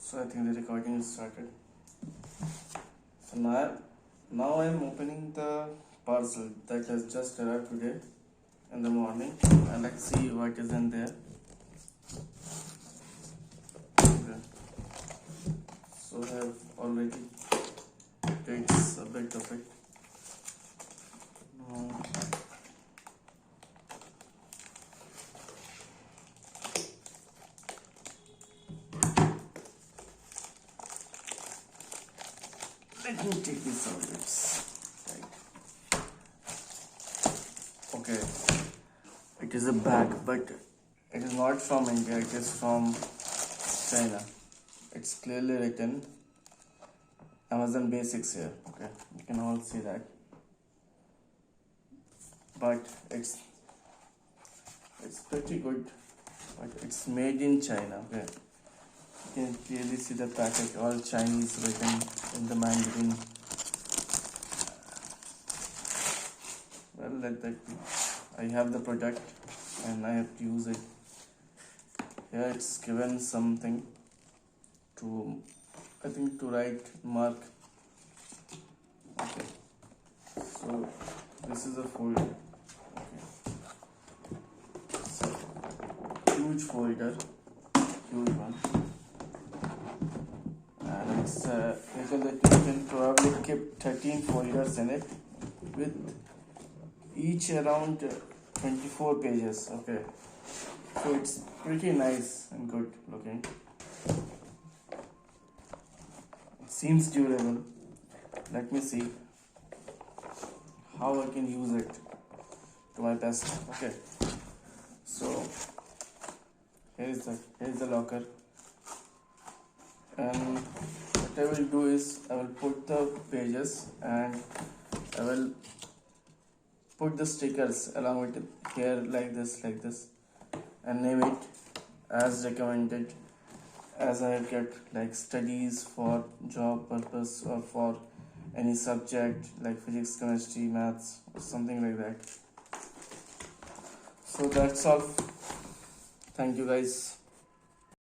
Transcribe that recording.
So I think the recording is started. So now I am opening the parcel that has just arrived today in the morning, and let's see what is in there. Okay. So I have already takes a bit of it. Now let me take this out. Right. Okay. It is a bag, but it is not from India. It is from China. It's clearly written Amazon Basics here. Okay, you can all see that. But it's pretty good. But it's made in China. Okay, you can clearly see the package, all Chinese written in the Mandarin. Well, let that be. I have the product and I have to use it. Here it's given something to, I think, to write mark. Okay, so this is a folder. Okay, so huge folder, huge one, and it's written that you can probably keep 13 folders in it with each around 24 pages. Okay, so it's pretty nice and good looking. It seems durable. Let me see how I can use it to my best. Okay, so here is the locker, and what I will do is I will put the pages and I will put the stickers along with it here like this, and name it as recommended, as I get like studies for job purpose or for any subject like physics, chemistry, maths, or something like that. So that's all. Thank you guys.